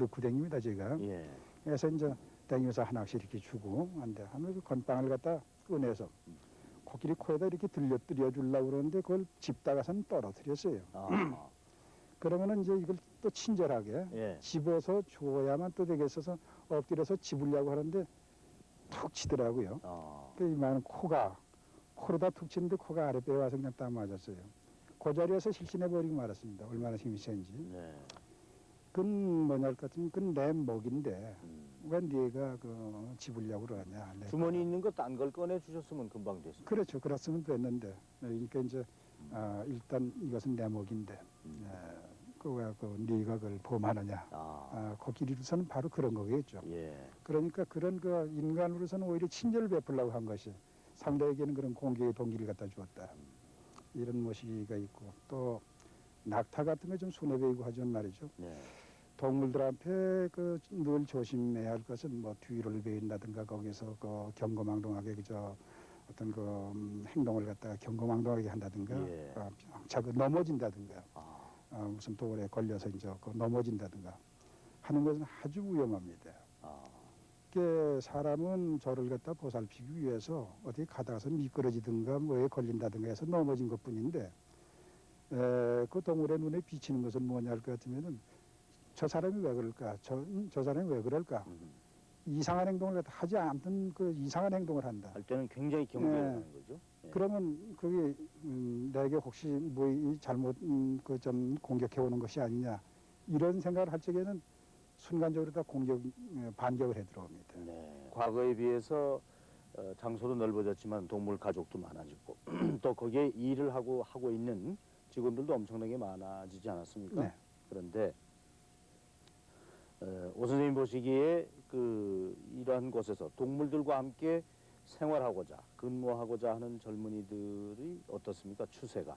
넣고 댕깁니다, 제가. 예. 그래서 이제 댕겨서 하나씩 이렇게 주고, 한데 하면서 건빵을 갖다 꺼내서 코끼리 코에다 이렇게 들려 주려고 그러는데 그걸 집다가선 떨어뜨렸어요. 아. 그러면은 이제 이걸 또 친절하게 예. 집어서 줘야만 또 되겠어서 엎드려서 집으려고 하는데 툭 치더라고요. 아. 그 이만한 코로다 툭 치는데 코가 아랫배에 와서 그냥 딱 맞았어요. 그 자리에서 실신해버리고 말았습니다. 얼마나 힘이 센지. 네. 그건 뭐냐 할 것 같으면 그건 내 목인데 왜 네가 그 집으려고 그러냐. 주머니 있는 거 딴 걸 꺼내 주셨으면 금방 됐어요. 그렇죠. 그랬으면 됐는데. 그러니까 이제 일단 이것은 내 목인데 그 네가 그걸 범하느냐. 코끼리로서는 바로 그런 거겠죠. 예. 그러니까 그런 그 인간으로서는 오히려 친절을 베풀려고 한 것이 상대에게는 그런 공격의 동기를 갖다 주었다. 이런 모시기가 있고 또 낙타 같은 거 좀 손해 배이고 하지만 말이죠. 네. 동물들한테 그 늘 조심해야 할 것은 뭐 뒤를 베인다든가 거기서 그 경거망동하게 그저 어떤 그 행동을 갖다가 경거망동하게 한다든가 예. 자꾸 넘어진다든가 무슨 돌에 걸려서 이제 그 넘어진다든가 하는 것은 아주 위험합니다. 그 사람은 저를 갖다 보살피기 위해서 어디 가다가서 미끄러지든가 뭐에 걸린다든가 해서 넘어진 것뿐인데 그 동물의 눈에 비치는 것은 뭐냐 할 것 같으면은 저 사람이 왜 그럴까? 저 사람이 왜 그럴까? 이상한 행동을 갖다 하지 않던 그 이상한 행동을 한다. 할 때는 굉장히 경계하는 거죠. 예. 그러면 그게 내게 혹시 뭐 이 잘못 그 좀 공격해 오는 것이 아니냐 이런 생각을 할 적에는 순간적으로 다 반격을 해 들어옵니다. 네. 과거에 비해서 장소도 넓어졌지만 동물 가족도 많아지고 또 거기에 일을 하고 있는 직원들도 엄청나게 많아지지 않았습니까? 네. 그런데 오 선생님 보시기에 이러한 곳에서 동물들과 함께 생활하고자 근무하고자 하는 젊은이들이 어떻습니까? 추세가?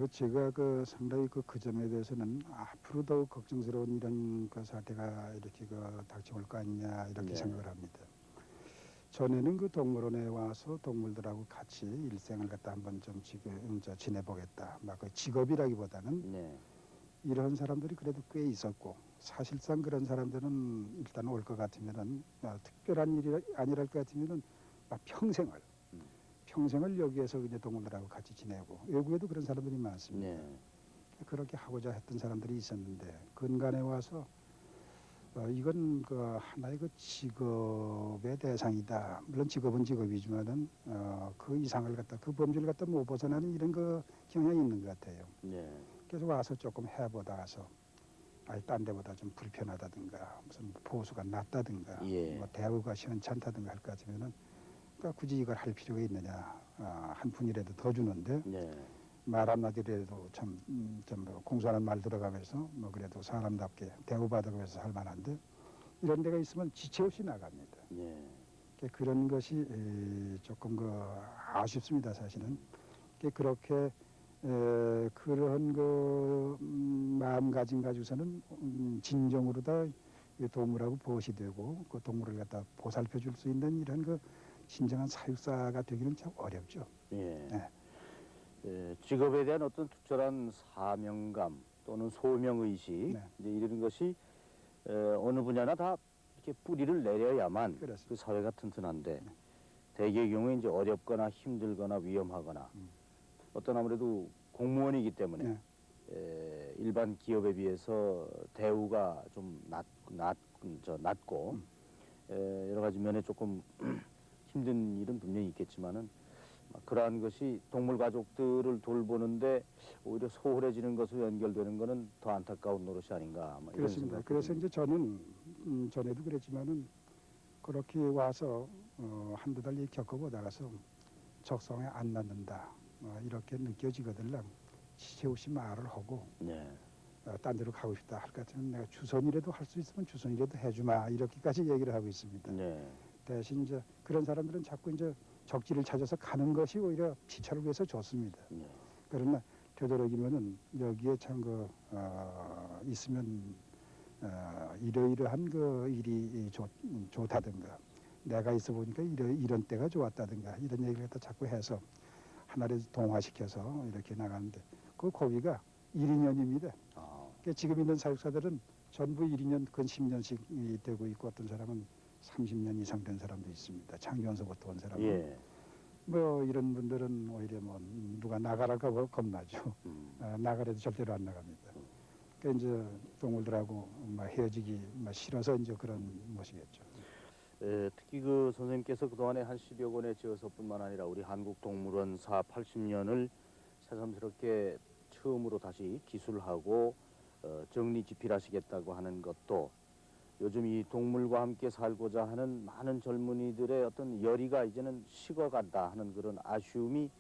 제가 상당히 그 점에 대해서는 앞으로 더 걱정스러운 이런 그 사태가 이렇게 닥쳐올 거 아니냐 이렇게 네. 생각을 합니다. 전에는 그 동물원에 와서 동물들하고 같이 일생을 갖다 한번 좀 지내보겠다. 막 그 직업이라기보다는 네. 이런 사람들이 그래도 꽤 있었고 사실상 그런 사람들은 일단 올 것 같으면은 특별한 일이 아니랄 것 같으면은 평생을 여기에서 그냥 동물들하고 같이 지내고 외국에도 그런 사람들이 많습니다. 네. 그렇게 하고자 했던 사람들이 있었는데 근간에 와서 이건 하나의 직업의 대상이다. 물론 직업은 직업이지만은 그 이상을 갖다 그 범주를 갖다 못 벗어나는 이런 경향이 있는 것 같아요. 네. 그래서 와서 조금 해보다가서 딴 데보다 좀 불편하다든가 무슨 보수가 낮다든가 예. 뭐 대우가 시원찮다든가 할 것 같으면은 굳이 이걸 할 필요가 있느냐. 한 푼이라도 더 주는데 네. 말 한마디라도 좀 공손한 말 들어가면서 뭐 그래도 사람답게 대우받아가면서 살 만한데 이런 데가 있으면 지체 없이 나갑니다. 네. 그런 것이 조금 아쉽습니다. 사실은 그렇게 그런 마음가짐 가지고서는 진정으로 다 동물하고 보호시 되고 그 동물을 갖다 보살펴 줄 수 있는 이런 진정한 사육사가 되기는 참 어렵죠. 예. 네. 예, 직업에 대한 어떤 투철한 사명감 또는 소명의식 네. 이제 이런 것이 어느 분야나 다 이렇게 뿌리를 내려야만 그렇습니다. 그 사회가 튼튼한데 대개의 경우에 이제 어렵거나 힘들거나 위험하거나 어떤 아무래도 공무원이기 때문에 일반 기업에 비해서 대우가 좀 낮고 여러 가지 면에 조금 힘든 일은 분명히 있겠지만은 그러한 것이 동물 가족들을 돌보는데 오히려 소홀해지는 것으로 연결되는 것은 더 안타까운 노릇이 아닌가. 그렇습니다. 그래서 이제 저는 전에도 그랬지만은 그렇게 와서 한두 달 겪어보다가서 적성에 안 맞는다 이렇게 느껴지거든요. 지체 없이 말을 하고 네. 딴 데로 가고 싶다 할 것 같으면 내가 주선이라도 할 수 있으면 주선이라도 해주마 이렇게까지 얘기를 하고 있습니다. 네. 대신 이제 그런 사람들은 자꾸 이제 적지를 찾아서 가는 것이 오히려 피차를 위해서 좋습니다. 네. 그러나 되도록이면은 여기에 참 있으면 이러이러한 일이 좋다든가 내가 있어 보니까 이런 때가 좋았다든가 이런 얘기를 갖다 자꾸 해서 하나를 동화시켜서 이렇게 나가는데 그 고비가 1인연입니다. 아, 그러니까 지금 있는 사육사들은 전부 1인연 근 10년씩 되고 있고 어떤 사람은 30년 이상 된 사람도 있습니다. 창경서부터 온 사람은. 예. 뭐 이런 분들은 오히려 뭐 누가 나가랄까 겁나죠. 나가래도 절대로 안 나갑니다. 그러니까 이제 동물들하고 막 헤어지기 막 싫어서 이제 그런 것이겠죠. 특히 그 선생님께서 그동안에 한 10여 권의 지어서뿐만 아니라 우리 한국동물원 사 80년을 새삼스럽게 처음으로 다시 기술하고 정리 집필하시겠다고 하는 것도 요즘 이 동물과 함께 살고자 하는 많은 젊은이들의 어떤 열의가 이제는 식어간다 하는 그런 아쉬움이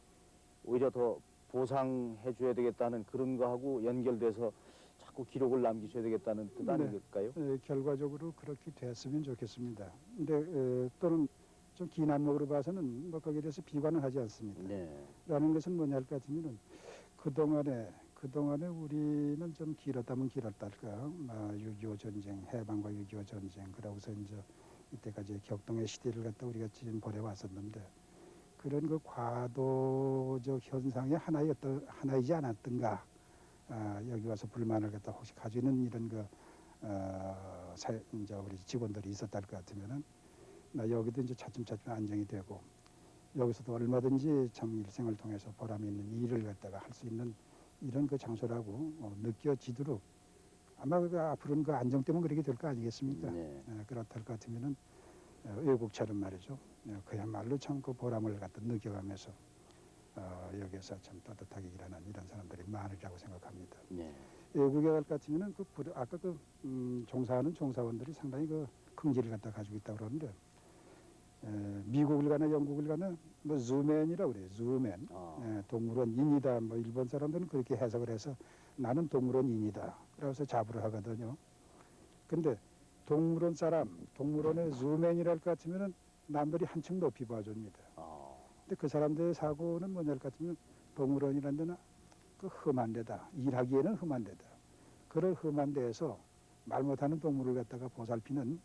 오히려 더 보상해 줘야 되겠다는 그런 거하고 연결돼서 자꾸 기록을 남기셔야 되겠다는 뜻 아닐까요? 결과적으로 그렇게 됐으면 좋겠습니다. 근데 또는 좀 긴 안목으로 봐서는 뭐 거기에 대해서 비관은 하지 않습니다. 네. 라는 것은 뭐냐 할 것 같으면은 그동안에 우리는 좀 길었다면 길었달까. 6.25 전쟁, 해방과 6.25 전쟁, 그러고서 이제 이때까지 격동의 시대를 갖다 우리가 지금 벌여왔었는데 그런 그 과도적 현상의 하나이지 않았던가. 여기 와서 불만을 갖다 혹시 가지는 이런 이제 우리 직원들이 있었다 할 것 같으면은 나 여기도 이제 차츰차츰 안정이 되고 여기서도 얼마든지 참 일생을 통해서 보람 있는 일을 갖다가 할 수 있는 이런 그 장소라고 느껴지도록 아마 앞으로는 그 안정 때문에 그렇게 될 거 아니겠습니까? 네. 그렇다 할 것 같으면은 외국처럼 말이죠. 그야말로 참 그 보람을 갖다 느껴가면서 여기에서 참 따뜻하게 일하는 이런 사람들이 많으리라고 생각합니다. 네. 외국에 갈 것 같으면은 아까 종사하는 종사원들이 상당히 그 긍지를 갖다 가지고 있다고 그러는데 미국을 가나 영국을 가나 뭐 zuman이라고 그래요. zuman. 동물원인이다. 뭐 일본 사람들은 그렇게 해석을 해서 나는 동물원인이다. 그래서 자부를 하거든요. 근데 동물원 사람, 동물원의 zuman이랄 것 같으면은 남들이 한층 높이 봐줍니다. 근데 그 사람들의 사고는 뭐냐 할 것 같으면 동물원이라는 데는 그 험한 데다. 일하기에는 험한 데다. 그런 험한 데에서 말 못하는 동물을 갖다가 보살피는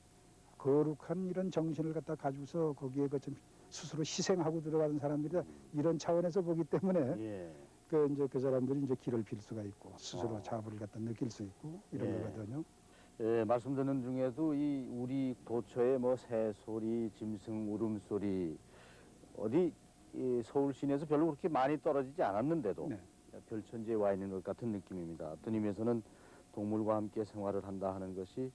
거룩한 이런 정신을 갖다 가지고서 거기에 그 스스로 희생하고 들어가는 사람들이다. 이런 차원에서 보기 때문에 예. 이제 그 사람들이 이제 길을 빌 수가 있고 스스로 자부를 갖다 느낄 수 있고 이런 거거든요. 예, 말씀 듣는 중에도 이 우리 도처의 뭐 새소리, 짐승 울음소리 어디 이 서울 시내에서 별로 그렇게 많이 떨어지지 않았는데도 네. 별천지에 와 있는 것 같은 느낌입니다. 어떤 의미에서는 동물과 함께 생활을 한다 하는 것이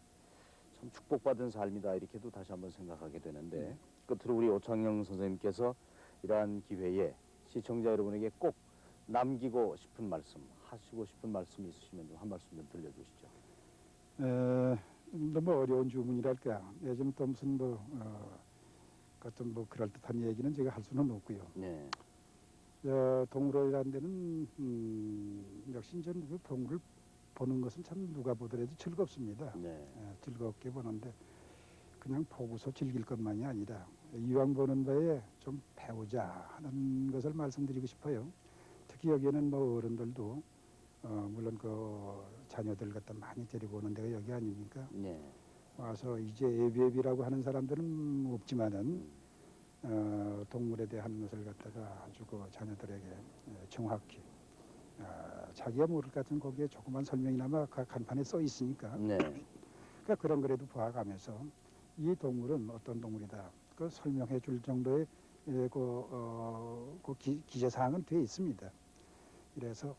참 축복받은 삶이다 이렇게도 다시 한번 생각하게 되는데 끝으로 우리 오창영 선생님께서 이러한 기회에 시청자 여러분에게 꼭 남기고 싶은 말씀, 하시고 싶은 말씀이 있으시면 좀 한 말씀 좀 들려주시죠. 너무 어려운 주문이랄까. 요즘 또 무슨 어떤 그럴듯한 얘기는 제가 할 수는 없고요. 네. 동물원이라는 데는 역시 저는 그 동물을 보는 것은 참 누가 보더라도 즐겁습니다. 네. 즐겁게 보는데 그냥 보고서 즐길 것만이 아니라 이왕 보는 바에 좀 배우자 하는 것을 말씀드리고 싶어요. 특히 여기에는 뭐 어른들도 물론 그 자녀들 갖다 많이 데리고 오는 데가 여기 아닙니까? 네. 와서 이제 애비애비라고 하는 사람들은 없지만은 동물에 대한 것을 갖다가 아주 그 자녀들에게 정확히 자기가 모를 것 같은 거기에 조그만 설명이나마 간판에 써 있으니까 네. 그러니까 그런 거라도 봐가면서 이 동물은 어떤 동물이다 그 설명해 줄 정도의 기재사항은 돼 있습니다. 그래서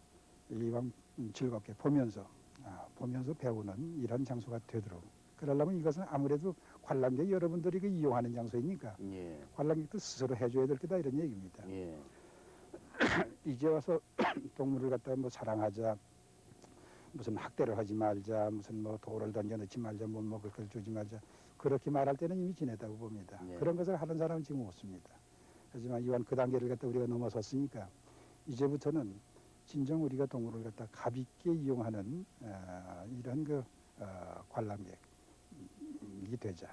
이왕 즐겁게 보면서 배우는 이런 장소가 되도록 그러려면 이것은 아무래도 관람객 여러분들이 그 이용하는 장소이니까 예. 관람객도 스스로 해줘야 될 거다 이런 얘기입니다. 예. 이제 와서 동물을 갖다가 뭐 사랑하자, 무슨 학대를 하지 말자, 무슨 뭐 돌을 던져 넣지 말자, 못 먹을 걸 주지 말자 그렇게 말할 때는 이미 지냈다고 봅니다. 네. 그런 것을 하는 사람은 지금 없습니다. 하지만 이wan 그 단계를 갖다 우리가 넘어섰으니까 이제부터는 진정 우리가 동물을 갖다 가볍게 이용하는 이런 관람객이 되자.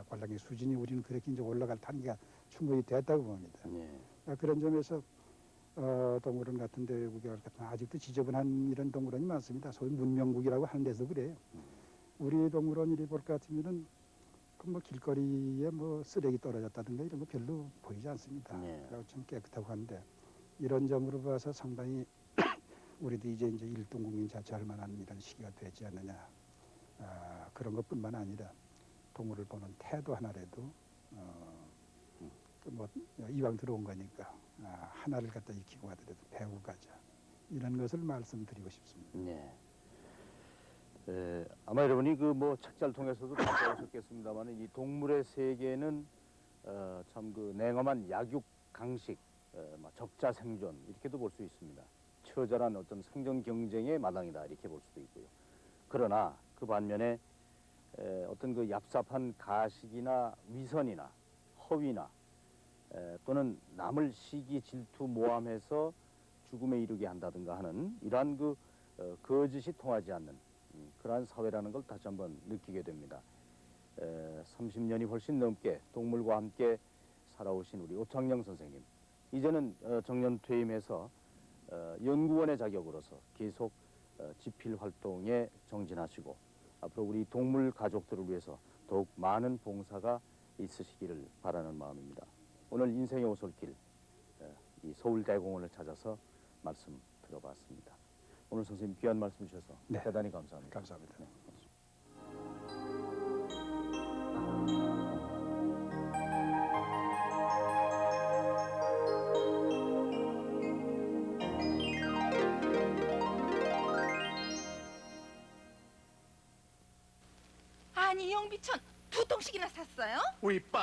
관람객 수준이 우리는 그렇게 이제 올라갈 단계가 충분히 됐다고 봅니다. 네. 그런 점에서 동물원 같은 데 외국에 같은 아직도 지저분한 이런 동물원이 많습니다. 소위 문명국이라고 하는 데서 그래요. 우리 동물원 이리 볼 것 같으면은 그 길거리에 쓰레기 떨어졌다든가 이런 거 별로 보이지 않습니다. 네. 그리고 좀 깨끗하고 한데 이런 점으로 봐서 상당히 우리도 이제 일등국민 자처할 만한 이런 시기가 되지 않느냐. 그런 것뿐만 아니라 동물을 보는 태도 하나라도 뭐 이왕 들어온 거니까 하나를 갖다 익히고 하더라도 배우고 가자. 이런 것을 말씀드리고 싶습니다. 네. 아마 여러분이 그 뭐 책자를 통해서도 다 배우셨겠습니다만 이 동물의 세계는 참 그 냉엄한 약육 강식, 적자 생존 이렇게도 볼 수 있습니다. 처절한 어떤 생존 경쟁의 마당이다 이렇게 볼 수도 있고요. 그러나 그 반면에 어떤 그 얍삽한 가식이나 위선이나 허위나 또는 남을 시기 질투 모함해서 죽음에 이르게 한다든가 하는 이러한 그 거짓이 통하지 않는 그러한 사회라는 걸 다시 한번 느끼게 됩니다. 30년이 훨씬 넘게 동물과 함께 살아오신 우리 오창영 선생님, 이제는 정년 퇴임해서 연구원의 자격으로서 계속 지필 활동에 정진하시고 앞으로 우리 동물 가족들을 위해서 더욱 많은 봉사가 있으시기를 바라는 마음입니다. 오늘 인생의 오솔길 이 서울대공원을 찾아서 말씀 들어봤습니다. 오늘 선생님 귀한 말씀 주셔서 네. 대단히 감사합니다. 감사합니다. 네. 아니 영비천 2통씩이나 샀어요? 우리